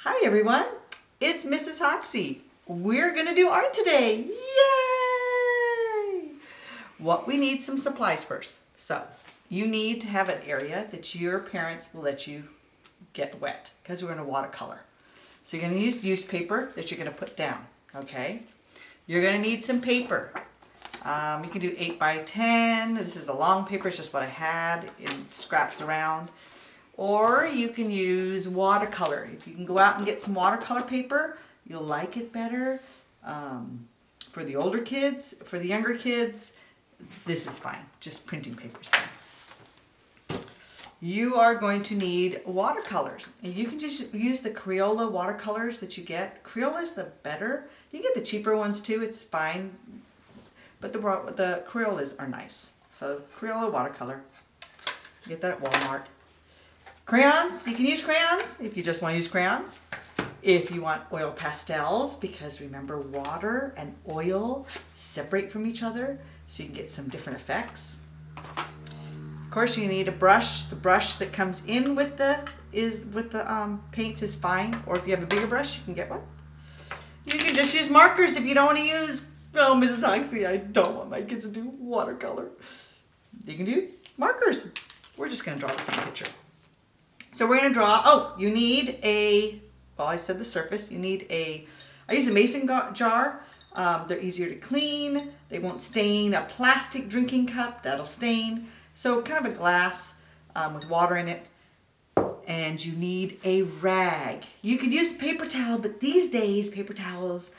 Hi everyone, it's Mrs. Hoxie. We're going to do art today. Yay! What we need some supplies first. So you need to have an area that your parents will let you get wet because we're going to watercolor. So you're going to use newspaper that you're going to put down, okay? You're going to need some paper. You can do 8 by 10. This is a long paper, it's just what I had. It scraps around. Or you can use watercolor. If you can go out and get some watercolor paper, you'll like it better. For the older kids, for the younger kids, this is fine. Just printing paper is fine. You are going to need watercolors. And you can just use the Crayola watercolors that you get. Crayola is the better. You get the cheaper ones too, it's fine. But the Crayolas are nice. So Crayola watercolor. Get that at Walmart. Crayons, you can use crayons if you just want to use crayons. If you want oil pastels, because remember water and oil separate from each other, so you can get some different effects. Of course, you need a brush. The brush that comes in with the paints is fine. Or if you have a bigger brush, you can get one. You can just use markers if you don't want to use. Oh, Mrs. Hoxie, I don't want my kids to do watercolor. You can do markers. We're just going to draw this on a picture. So we're going to draw, you need I said the surface, I use a mason jar. They're easier to clean. They won't stain. A plastic drinking cup, that'll stain. So kind of a glass with water in it. And you need a rag. You could use paper towel, but these days paper towels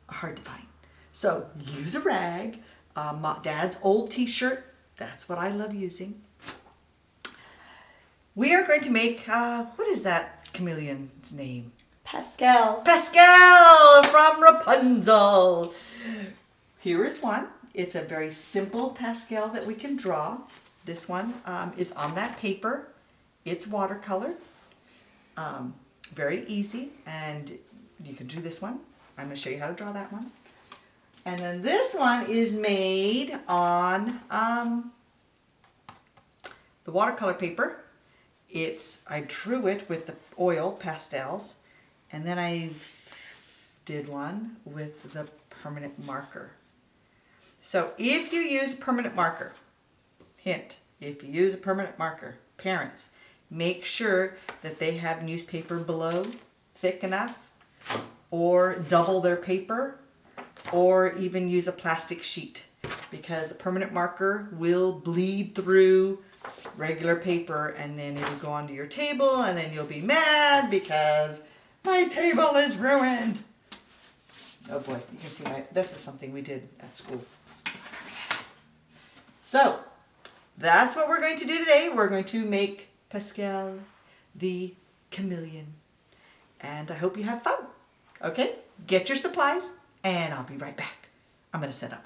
are hard to find. So use a rag. Dad's old t-shirt, that's what I love using. We are going to make, what is that chameleon's name? Pastel. Pastel from Rapunzel. Here is one. It's a very simple pastel that we can draw. This one is on that paper. It's watercolor. Very easy, and you can do this one. I'm going to show you how to draw that one. And then this one is made on the watercolor paper. I drew it with the oil pastels, and then I did one with the permanent marker. So if you use a permanent marker, hint, if you use a permanent marker, parents, make sure that they have newspaper below thick enough, or double their paper, or even use a plastic sheet, because the permanent marker will bleed through regular paper, and then it'll go onto your table, and then you'll be mad because my table is ruined. Oh boy, you can see this is something we did at school. So that's what we're going to do today. We're going to make Pastel the chameleon, and I hope you have fun. Okay, get your supplies, and I'll be right back. I'm going to set up.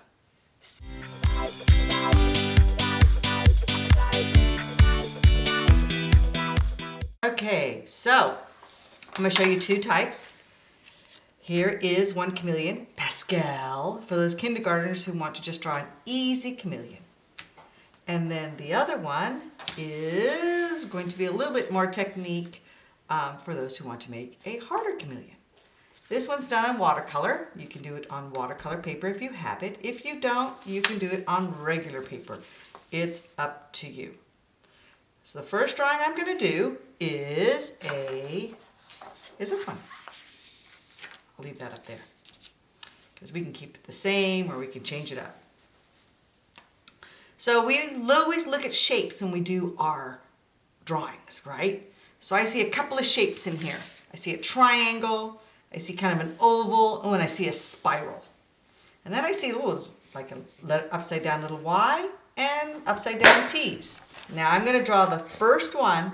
Okay, so I'm going to show you two types. Here is one chameleon, Pastel, for those kindergartners who want to just draw an easy chameleon. And then the other one is going to be a little bit more technique for those who want to make a harder chameleon. This one's done on watercolor. You can do it on watercolor paper if you have it. If you don't, you can do it on regular paper. It's up to you. So the first drawing I'm going to do is this one. I'll leave that up there because we can keep it the same or we can change it up. So we always look at shapes when we do our drawings, right? So I see a couple of shapes in here. I see a triangle, I see kind of an oval, and I see a spiral. And then I see like a upside down little Y and upside down T's. Now I'm going to draw the first one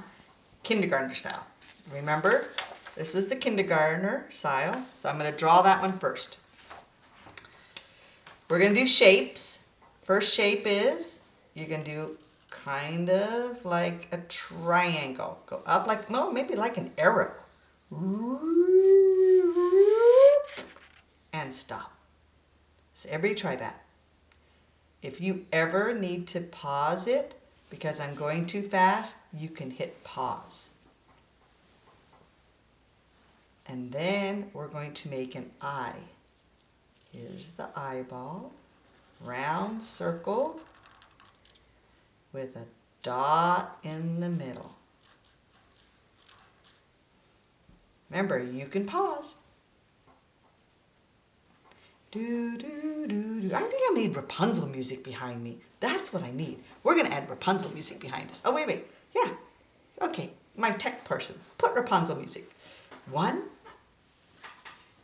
kindergartner style. Remember, this was the kindergartner style, so I'm going to draw that one first. We're going to do shapes. First shape is, you're going to do kind of like a triangle. Go up like, well, maybe like an arrow. And stop. So everybody try that. If you ever need to pause it, because I'm going too fast, you can hit pause. And then we're going to make an eye. Here's the eyeball, round circle with a dot in the middle. Remember, you can pause. Do, do, do, do. I think I made Rapunzel music behind me. That's what I need. We're going to add Rapunzel music behind us. Oh, wait. Yeah. Okay. My tech person. Put Rapunzel music. 1,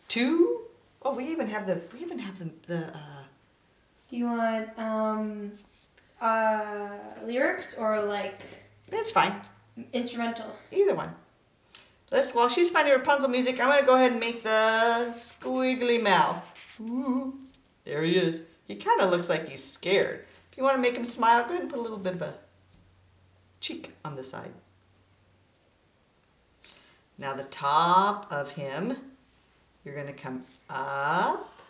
2. Oh, we even have the Do you want lyrics or like? That's fine. Instrumental. Either one. While she's finding Rapunzel music, I'm going to go ahead and make the squiggly mouth. Ooh, there he is. He kind of looks like he's scared. If you want to make him smile, go ahead and put a little bit of a cheek on the side. Now the top of him, you're going to come up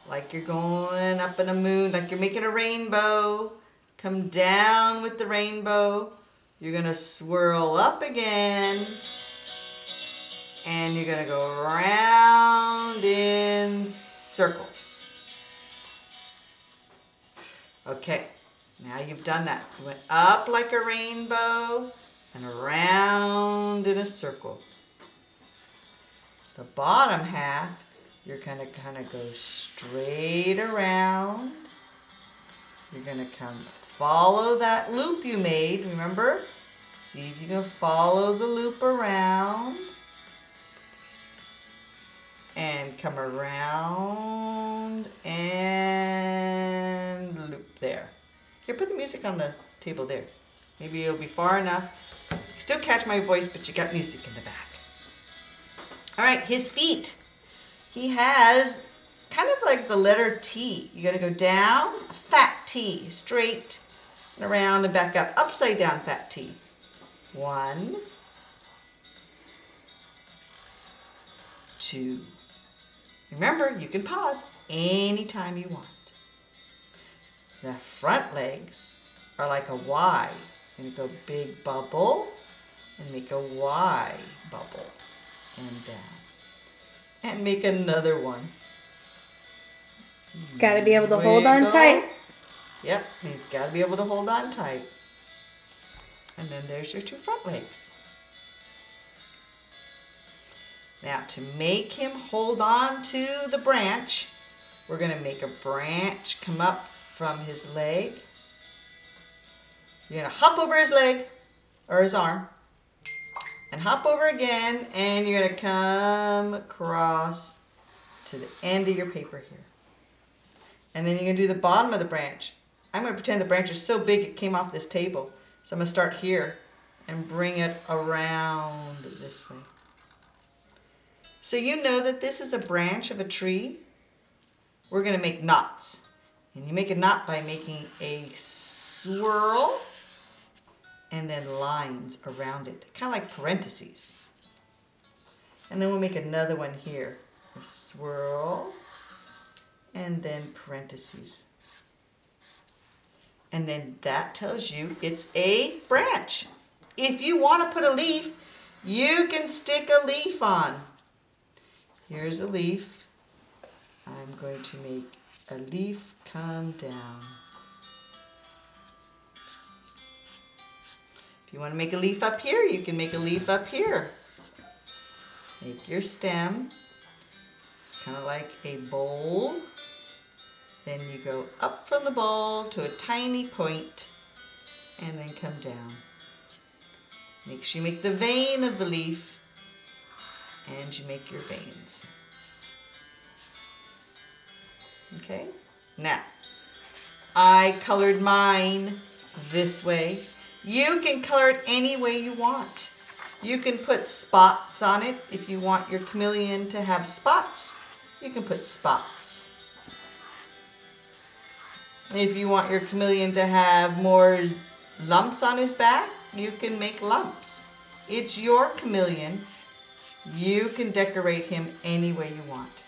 like you're going up in a moon, like you're making a rainbow. Come down with the rainbow. You're going to swirl up again. And you're going to go around in circles. Okay, now you've done that. You went up like a rainbow and around in a circle. The bottom half, you're going to kind of go straight around. You're going to come follow that loop you made, remember? See if you can follow the loop around. And come around and loop there. Here, put the music on the table there. Maybe it'll be far enough. You still catch my voice, but you got music in the back. All right, his feet. He has kind of like the letter T. You're going to go down, a fat T, straight and around and back up. Upside down fat T. 1, 2. Remember, you can pause anytime you want. The front legs are like a Y. You're going to go big bubble and make a Y bubble and down. And make another one. He's got to be able to hold on tight. Yep, he's got to be able to hold on tight. And then there's your 2 front legs. Now, to make him hold on to the branch, we're going to make a branch come up from his leg. You're going to hop over his leg or his arm and hop over again, and you're going to come across to the end of your paper here. And then you're going to do the bottom of the branch. I'm going to pretend the branch is so big it came off this table. So I'm going to start here and bring it around this way. So you know that this is a branch of a tree. We're going to make knots. And you make a knot by making a swirl and then lines around it, kind of like parentheses. And then we'll make another one here. A swirl and then parentheses. And then that tells you it's a branch. If you want to put a leaf, you can stick a leaf on. Here's a leaf. I'm going to make a leaf come down. If you want to make a leaf up here, you can make a leaf up here. Make your stem. It's kind of like a bowl. Then you go up from the bowl to a tiny point and then come down. Make sure you make the vein of the leaf and you make your veins. Okay? Now, I colored mine this way. You can color it any way you want. You can put spots on it. If you want your chameleon to have spots, you can put spots. If you want your chameleon to have more lumps on his back, you can make lumps. It's your chameleon. You can decorate him any way you want.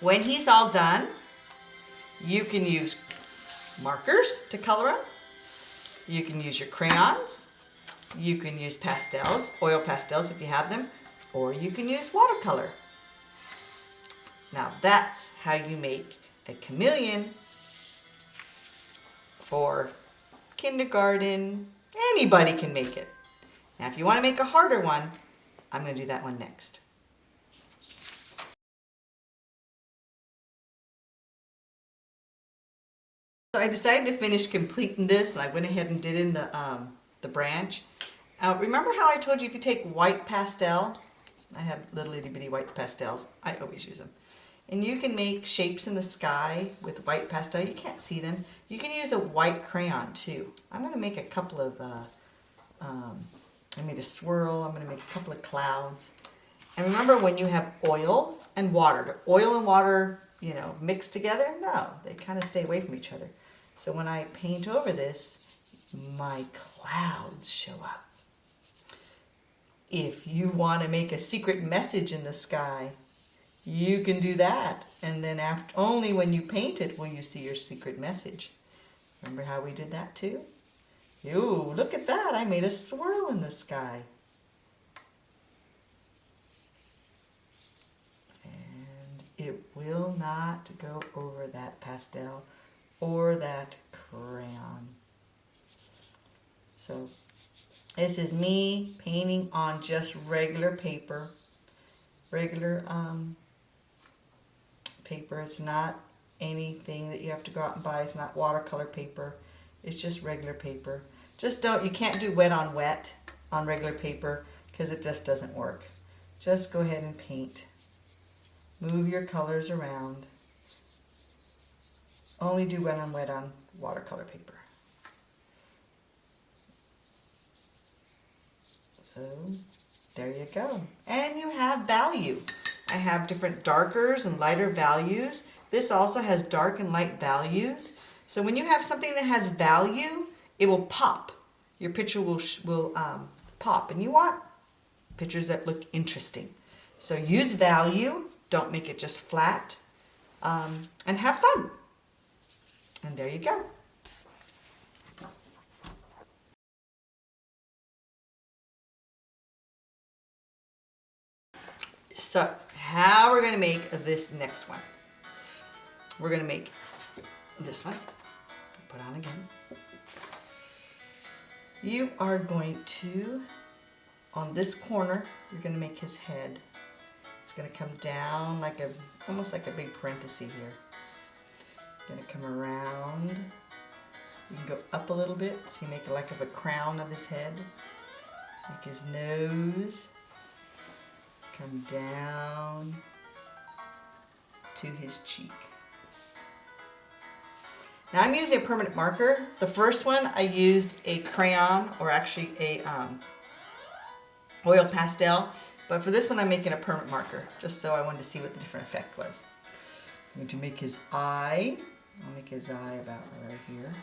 When he's all done, you can use markers to color him. You can use your crayons. You can use pastels, oil pastels if you have them, or you can use watercolor. Now that's how you make a chameleon for kindergarten. Anybody can make it. Now if you want to make a harder one, I'm going to do that one next. So I decided to finish completing this, and I went ahead and did in the branch. Remember how I told you if you take white pastel, I have little itty bitty white pastels, I always use them, and you can make shapes in the sky with white pastel. You can't see them. You can use a white crayon too. I'm going to make a couple of, I made a swirl, I'm going to make a couple of clouds. And remember, when you have oil and water, do oil and water, you know, mix together? No, they kind of stay away from each other. So when I paint over this, my clouds show up. If you want to make a secret message in the sky, you can do that. And then only when you paint it will you see your secret message. Remember how we did that too? Ooh, look at that. I made a swirl in the sky. And it will not go over that pastel or that crayon. So this is me painting on just regular paper. Regular paper. It's not anything that you have to go out and buy. It's not watercolor paper. It's just regular paper. You can't do wet on wet on regular paper because it just doesn't work. Just go ahead and paint. Move your colors around. Only do wet on wet on watercolor paper. So there you go. And you have value. I have different darkers and lighter values. This also has dark and light values. So when you have something that has value, it will pop. Your picture will pop. And you want pictures that look interesting. So use value. Don't make it just flat. And have fun. And there you go. So how we're going to make this next one. We're going to make this one. Put on again. You are going to, on this corner, you're going to make his head. It's going to come down like almost like a big parenthesis here. Going to come around. You can go up a little bit, so you make like a crown of his head. Make his nose. Come down to his cheek. Now I'm using a permanent marker. The first one I used a crayon, or actually a oil pastel, but for this one I'm making a permanent marker, just so I wanted to see what the different effect was. I'm going to make his eye. I'll make his eye about right here.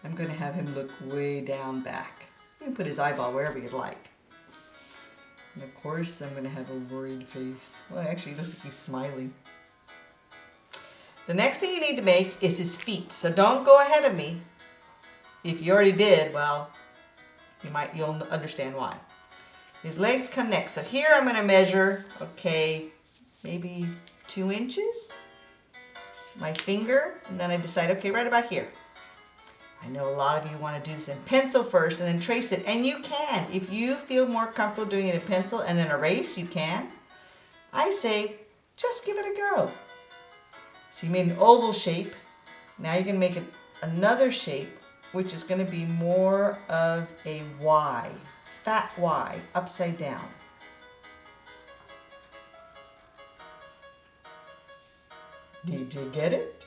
I'm going to have him look way down back. You can put his eyeball wherever you'd like. And of course I'm going to have a worried face. Well, actually it looks like he's smiling. The next thing you need to make is his feet. So don't go ahead of me. If you already did, well, you'll understand why. His legs come next. So here I'm going to measure, okay, maybe 2 inches. My finger, and then I decide, okay, right about here. I know a lot of you want to do this in pencil first and then trace it, and you can. If you feel more comfortable doing it in pencil and then erase, you can. I say, just give it a go. So you made an oval shape. Now you're going to make another shape, which is going to be more of a Y, fat Y, upside down. Did you get it?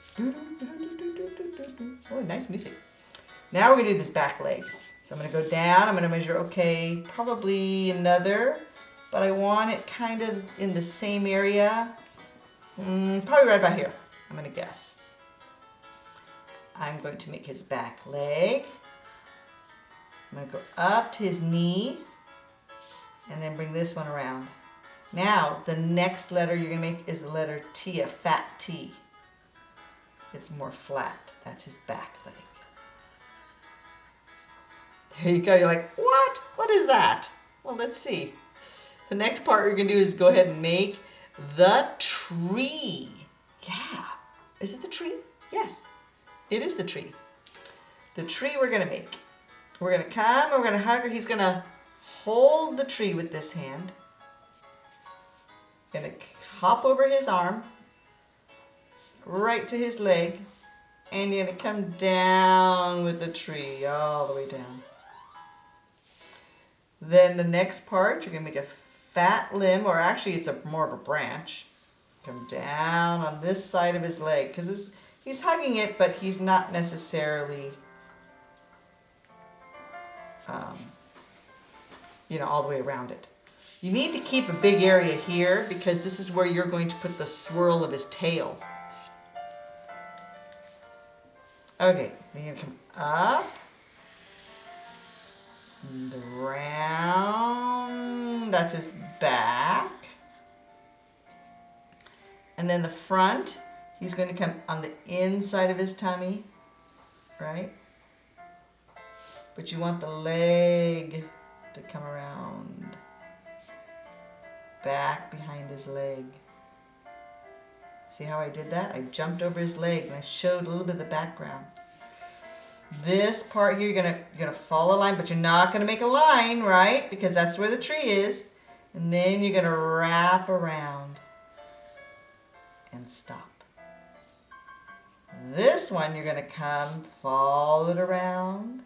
Oh, nice music. Now we're going to do this back leg. So I'm going to go down. I'm going to measure, okay, probably another, but I want it kind of in the same area. Probably right about here, I'm going to guess. I'm going to make his back leg. I'm going to go up to his knee and then bring this one around. Now, the next letter you're going to make is the letter T, a fat T. It's more flat. That's his back leg. There you go. You're like, what? What is that? Well, let's see. The next part we're going to do is go ahead and make the tree. Yeah. Is it the tree? Yes. It is the tree. The tree we're going to make. We're going to come and we're going to hug her. He's going to hold the tree with this hand. Going to hop over his arm, right to his leg, and you're going to come down with the tree all the way down. Then the next part, you're going to make a fat limb, or actually it's more of a branch. Come down on this side of his leg, because he's hugging it, but he's not necessarily, all the way around it. You need to keep a big area here, because this is where you're going to put the swirl of his tail. Okay, then you're going to come up and around. That's his back. And then the front, he's going to come on the inside of his tummy, right? But you want the leg to come around, back behind his leg. See how I did that? I jumped over his leg and I showed a little bit of the background. This part here, you're gonna follow a line, but you're not gonna make a line, right? Because that's where the tree is. And then you're gonna wrap around and stop. This one, you're gonna come, follow it around,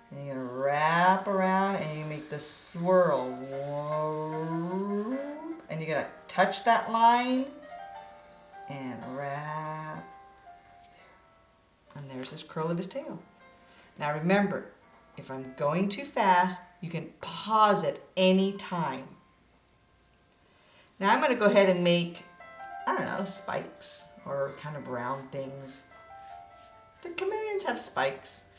and you're gonna wrap around, and you make the swirl. And you're gonna touch that line and wrap there. And there's his curl of his tail. Now remember, if I'm going too fast, you can pause at any time. Now I'm going to go ahead and make, I don't know, spikes or kind of round things. Do chameleons have spikes?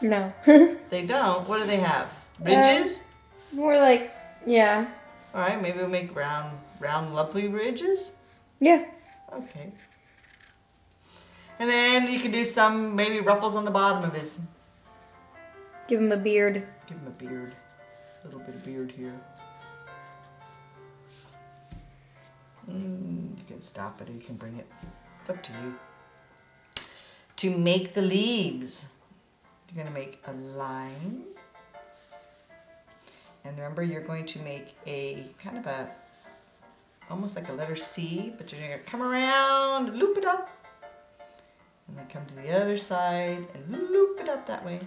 No. They don't? What do they have? Ridges? More like, yeah. All right, maybe we'll make round, lovely ridges. Yeah. Okay. And then you can do some maybe ruffles on the bottom of his. Give him a beard. Give him a beard. A little bit of beard here. You can stop it or you can bring it. It's up to you. To make the leaves, you're going to make a line. And remember, you're going to make a kind of a, almost like a letter C, but you're going to come around, loop it up, and then come to the other side and loop it up that way.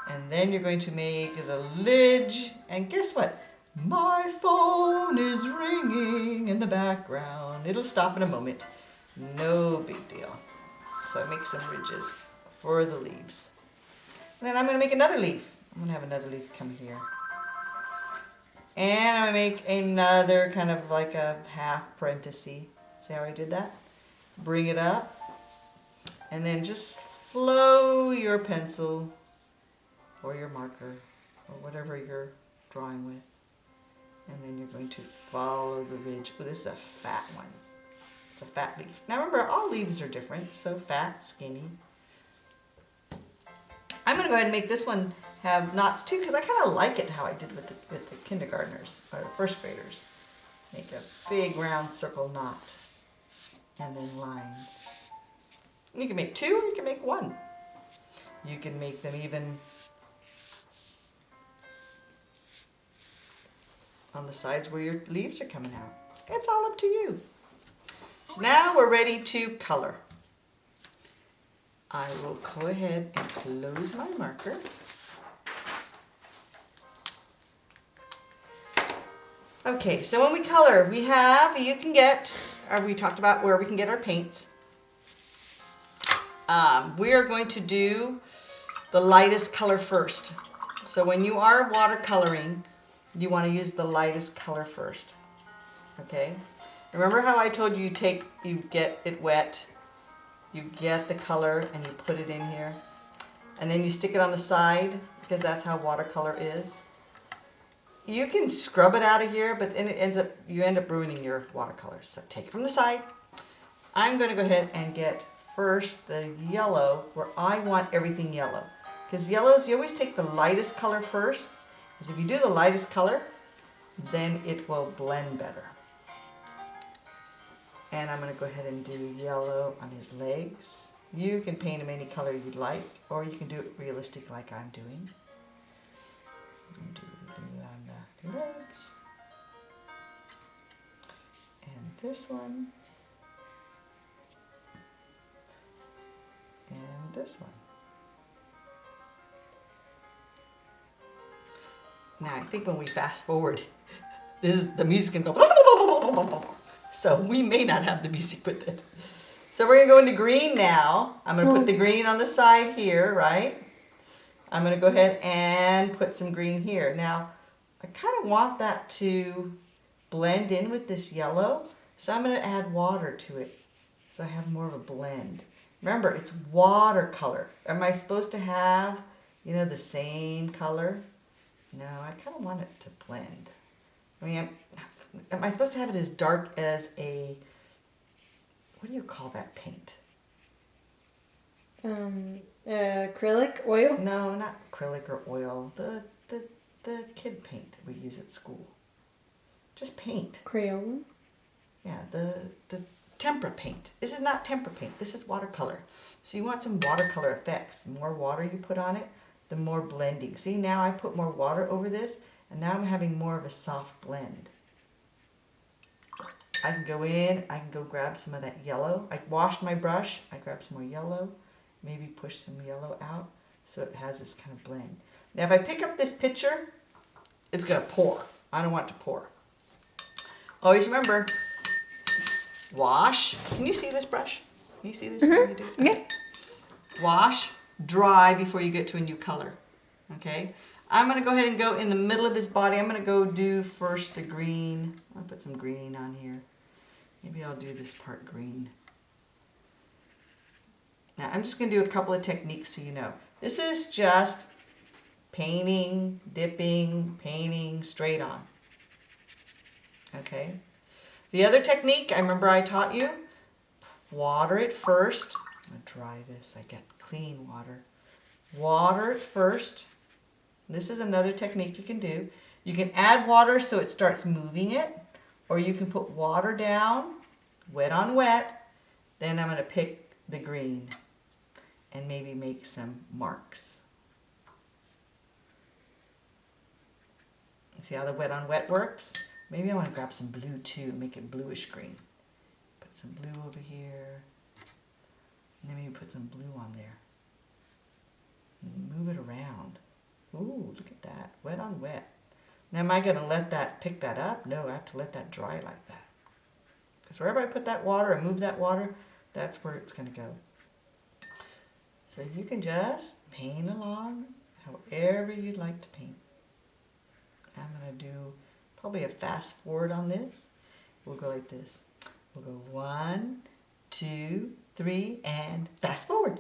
And then you're going to make the lid, and guess what? My phone is ringing in the background. It'll stop in a moment. No big deal. So I make some ridges for the leaves. And then I'm going to make another leaf. I'm going to have another leaf come here. And I'm going to make another kind of like a half parenthesis. See how I did that? Bring it up. And then just flow your pencil or your marker or whatever you're drawing with. And then you're going to follow the ridge. Oh, this is a fat one. It's a fat leaf. Now remember, all leaves are different. So fat, skinny. I'm going to go ahead and make this one have knots too, because I kind of like it how I did with the kindergartners or first graders. Make a big round circle knot and then lines. You can make 2 or you can make 1. You can make them even on the sides where your leaves are coming out. It's all up to you. So now we're ready to color. I will go ahead and close my marker. Okay, so when we color, we talked about where we can get our paints. We are going to do the lightest color first. So when you are watercoloring, you want to use the lightest color first. Okay? Remember how I told you you get it wet, you get the color and you put it in here, and then you stick it on the side, because that's how watercolor is. You can scrub it out of here, but then you end up ruining your watercolor. So take it from the side. I'm going to go ahead and get first the yellow, where I want everything yellow. Because yellows, you always take the lightest color first. Because if you do the lightest color, then it will blend better. And I'm going to go ahead and do yellow on his legs. You can paint him any color you'd like, or you can do it realistic like I'm doing. Do blue on the legs. And this one. And this one. Now I think when we fast forward, the music can go. So we may not have the music with it. So we're going to go into green now. I'm going to put the green on the side here, right? I'm going to go ahead and put some green here. Now, I kind of want that to blend in with this yellow. So I'm going to add water to it so I have more of a blend. Remember, it's watercolor. Am I supposed to have, the same color? No, I kind of want it to blend. I mean, am I supposed to have it as dark as a, what do you call that paint? Acrylic oil? No, not acrylic or oil. The kid paint that we use at school. Just paint. Crayola? Yeah, the Tempra paint. This is not Tempra paint. This is watercolor. So you want some watercolor effects. The more water you put on it, the more blending. See, now I put more water over this, and now I'm having more of a soft blend. I can go in, I can go grab some of that yellow. I washed my brush, I grab some more yellow, maybe push some yellow out so it has this kind of blend. Now if I pick up this pitcher, it's going to pour. I don't want it to pour. Always remember, wash. Can you see this brush? Can you see this? When you do it? Okay. Wash, dry before you get to a new color. Okay? I'm going to go ahead and go in the middle of his body. I'm going to go do first the green. I'll put some green on here. Maybe I'll do this part green. Now I'm just going to do a couple of techniques so you know. This is just painting, dipping, painting, straight on. Okay? The other technique, I remember I taught you, water it first. I'm going to dry this. I get clean water. Water it first. This is another technique you can do. You can add water so it starts moving it, or you can put water down, wet on wet. Then I'm going to pick the green and maybe make some marks. See how the wet on wet works? Maybe I want to grab some blue too, make it bluish green. Put some blue over here, and then maybe put some blue on there. And move it around. Ooh, look at that, wet on wet. Now am I going to let that, pick that up? No, I have to let that dry like that. Because wherever I put that water and move that water, that's where it's going to go. So you can just paint along however you'd like to paint. I'm going to do probably a fast forward on this. We'll go like this. We'll go 1, 2, 3, and fast forward.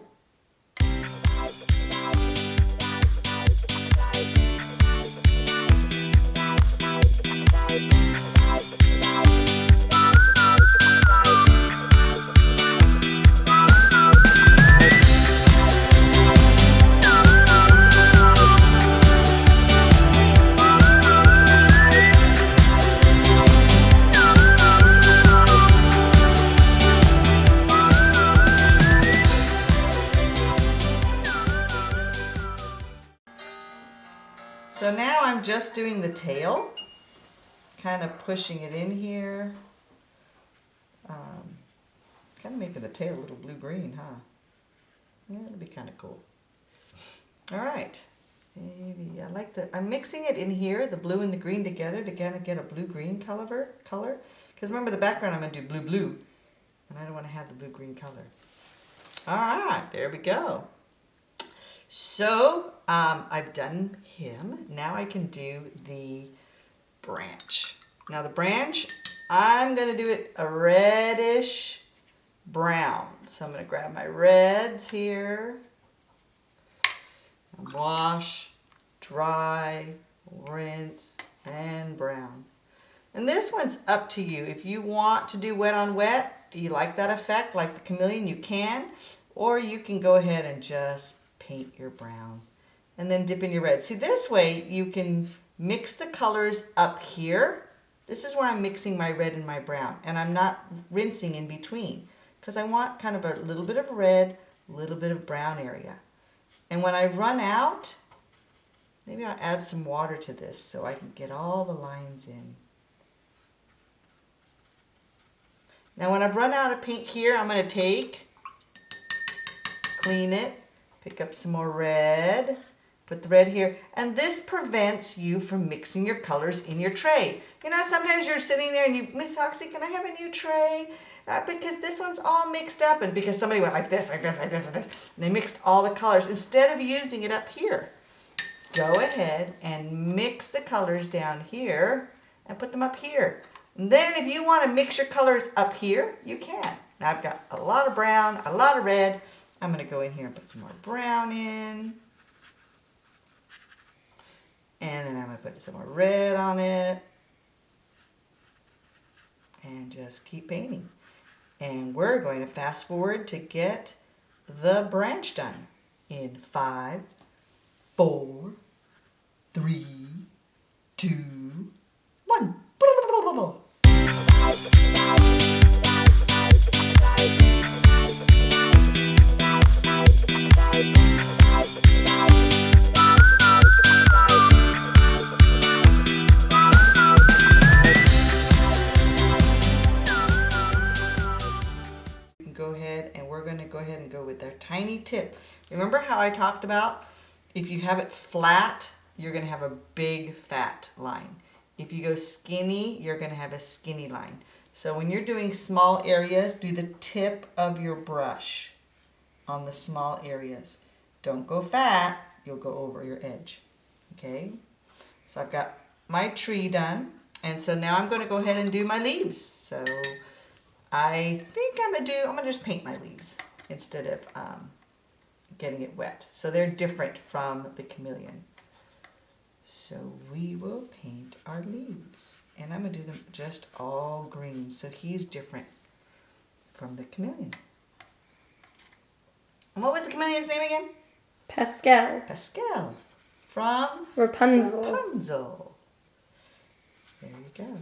So now I'm just doing the tail, kind of pushing it in here, kind of making the tail a little blue-green, huh? Yeah, that'll be kind of cool. All right, maybe I like I'm mixing it in here, the blue and the green together to kind of get a blue-green color. Because remember the background I'm going to do blue-blue, and I don't want to have the blue-green color. All right, there we go. So I've done him. Now I can do the branch. Now the branch, I'm going to do it a reddish brown. So I'm going to grab my reds here. Wash, dry, rinse, and brown. And this one's up to you. If you want to do wet on wet, you like that effect, like the Chameleon, you can. Or you can go ahead and just paint your browns. and then dip in your red. See, this way you can mix the colors up here. This is where I'm mixing my red and my brown, and I'm not rinsing in between because I want kind of a little bit of red, a little bit of brown area. And when I run out, maybe I'll add some water to this so I can get all the lines in. Now when I've run out of paint here, I'm going to clean it, pick up some more red, put the red here, and this prevents you from mixing your colors in your tray. You know, sometimes you're sitting there and you, Miss Oxy, can I have a new tray? Because this one's all mixed up, and because somebody went like this, like this, like this, like this, and they mixed all the colors. Instead of using it up here, go ahead and mix the colors down here and put them up here. And then if you want to mix your colors up here, you can. Now I've got a lot of brown, a lot of red. I'm going to go in here and put some more brown in. And then I'm going to put some more red on it. And just keep painting. And we're going to fast forward to get the branch done in 5, 4, 3, 2, 1. Go ahead, and we're going to go ahead and go with our tiny tip. Remember how I talked about if you have it flat, you're going to have a big fat line. If you go skinny, you're going to have a skinny line. So when you're doing small areas, do the tip of your brush on the small areas. Don't go fat, you'll go over your edge. Okay? So I've got my tree done, and so now I'm going to go ahead and do my leaves. So I think I'm gonna just paint my leaves instead of getting it wet. So they're different from the Chameleon. So we will paint our leaves, and I'm gonna do them just all green. So he's different from the Chameleon. And what was the Chameleon's name again? Pastel. Pastel. From Rapunzel. Rapunzel. There you go.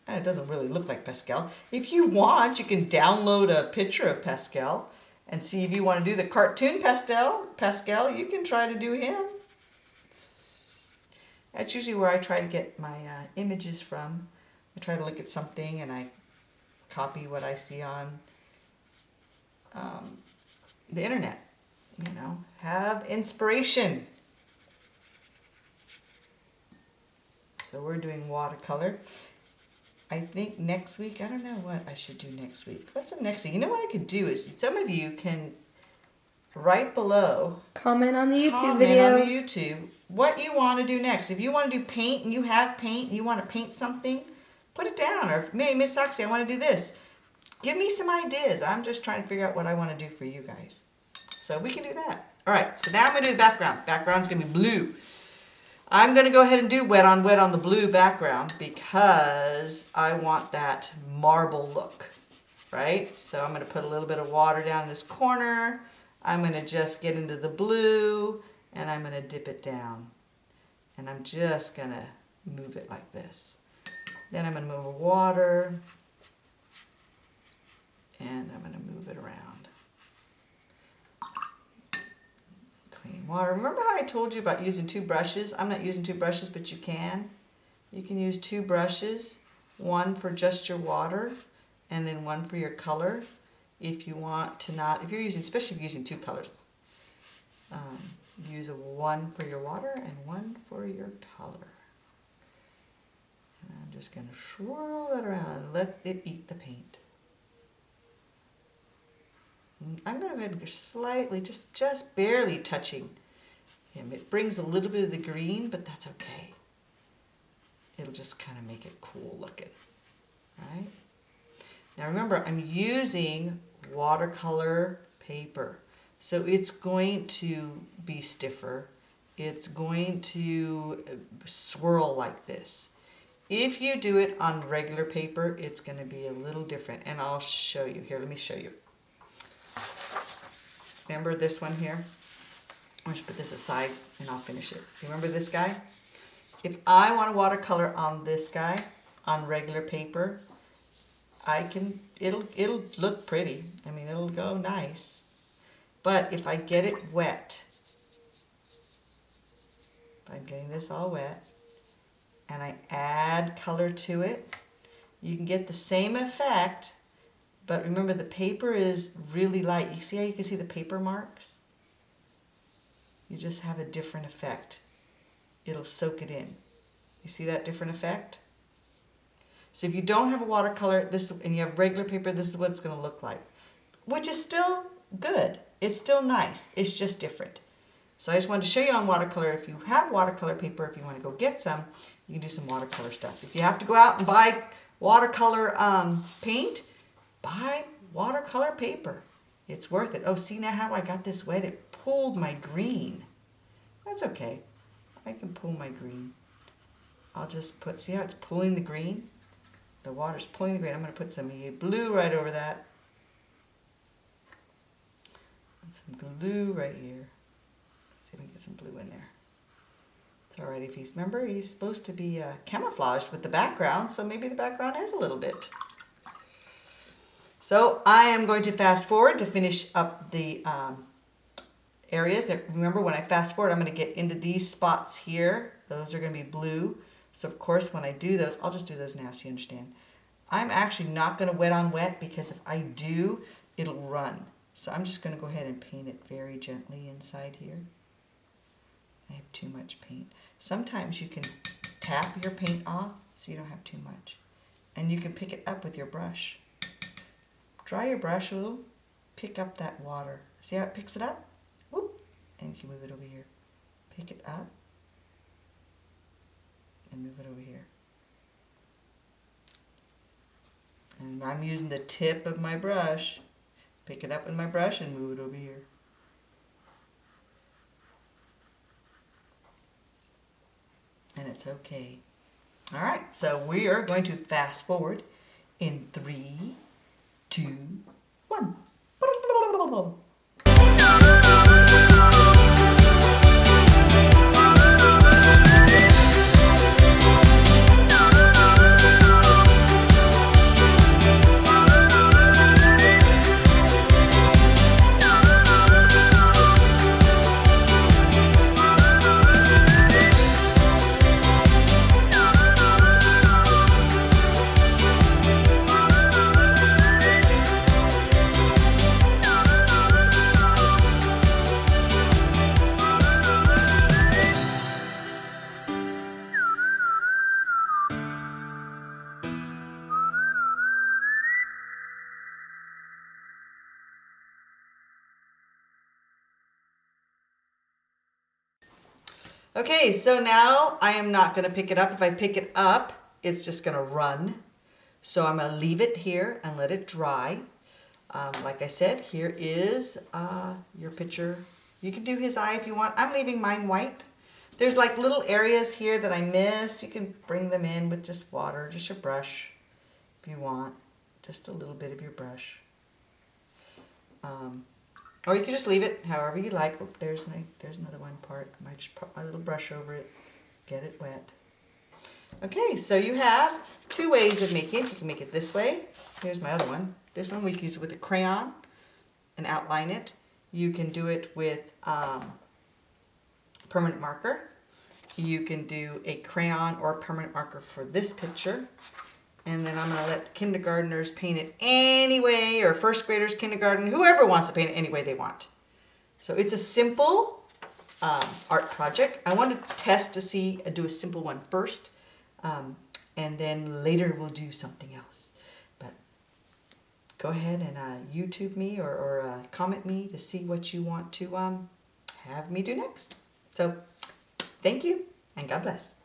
And it doesn't really look like Pastel. If you want, you can download a picture of Pastel and see if you want to do the cartoon Pastel, you can try to do him. That's usually where I try to get my images from. I try to look at something and I copy what I see on the internet. You know, have inspiration. So we're doing watercolor. I think next week, I don't know what I should do next week. What's the next thing? You know what I could do is, some of you can right below Comment on the YouTube comment video. on the YouTube what you want to do next. If you want to do paint and you have paint and you want to paint something, put it down. Or maybe Miss Oxy, I want to do this. Give me some ideas. I'm just trying to figure out what I want to do for you guys. So we can do that. All right, so now I'm going to do the background. Background's going to be blue. I'm going to go ahead and do wet on the blue background because I want that marble look, right? So I'm going to put a little bit of water down in this corner. I'm going to just get into the blue and I'm going to dip it down. And I'm just going to move it like this. Then I'm going to move water and I'm going to move it around. Clean water. Remember how I told you about using 2 brushes? I'm not using 2 brushes, but you can. You can use 2 brushes, one for just your water and then one for your color. If you want to not, if you're using, especially if you're using 2 colors, use one for your water and one for your color. And I'm just going to swirl that around and let it eat the paint. I'm going to go ahead and slightly, just barely touching him. It brings a little bit of the green, but that's okay. It'll just kind of make it cool looking, right? Now remember, I'm using watercolor paper, so it's going to be stiffer. It's going to swirl like this. If you do it on regular paper, it's going to be a little different, and I'll show you. Here, let me show you. Remember this one here? I'm just put this aside and I'll finish it. Remember this guy? If I want to watercolor on this guy on regular paper, it'll look pretty. I mean, it'll go nice. But if I get it wet, if I'm getting this all wet, and I add color to it, you can get the same effect, but remember the paper is really light. You see how you can see the paper marks? You just have a different effect. It'll soak it in. You see that different effect? So if you don't have a watercolor and you have regular paper, this is what it's going to look like, which is still good. It's still nice. It's just different. So I just wanted to show you on watercolor. If you have watercolor paper, if you want to go get some, you can do some watercolor stuff. If you have to go out and buy watercolor paint, buy watercolor paper. It's worth it. Oh, see now how I got this wet? It pulled my green. That's okay. I can pull my green. I'll just put, see how it's pulling the green? The water's pulling the green. I'm going to put some blue right over that. And some glue right here. Let's see if we can get some blue in there. It's alright if remember, he's supposed to be camouflaged with the background, so maybe the background is a little bit. So I am going to fast forward to finish up the areas. Remember, when I fast forward, I'm going to get into these spots here. Those are going to be blue. So of course, when I do those, I'll just do those now so you understand. I'm actually not going to wet on wet, because if I do, it'll run. So I'm just going to go ahead and paint it very gently inside here. I have too much paint. Sometimes you can tap your paint off so you don't have too much. And you can pick it up with your brush. Dry your brush a little, pick up that water. See how it picks it up? Whoop, and you can move it over here. Pick it up and move it over here. And I'm using the tip of my brush. Pick it up with my brush and move it over here. And it's okay. All right, so we are going to fast forward in 3, 2, 1. Okay, so now I am not going to pick it up. If I pick it up, it's just going to run. So I'm going to leave it here and let it dry. Like I said, here is your picture. You can do his eye if you want. I'm leaving mine white. There's like little areas here that I missed. You can bring them in with just water, just your brush if you want. Just a little bit of your brush. Or you can just leave it however you like. Oh, there's another one part. I might just put my little brush over it, get it wet. Okay, so you have 2 ways of making it. You can make it this way. Here's my other one. This one we can use it with a crayon and outline it. You can do it with permanent marker. You can do a crayon or permanent marker for this picture. And then I'm going to let kindergartners paint it any way, or first graders, kindergarten, whoever wants to paint it any way they want. So it's a simple art project. I want to test to see, do a simple one first, and then later we'll do something else. But go ahead and YouTube me or comment me to see what you want to have me do next. So thank you, and God bless.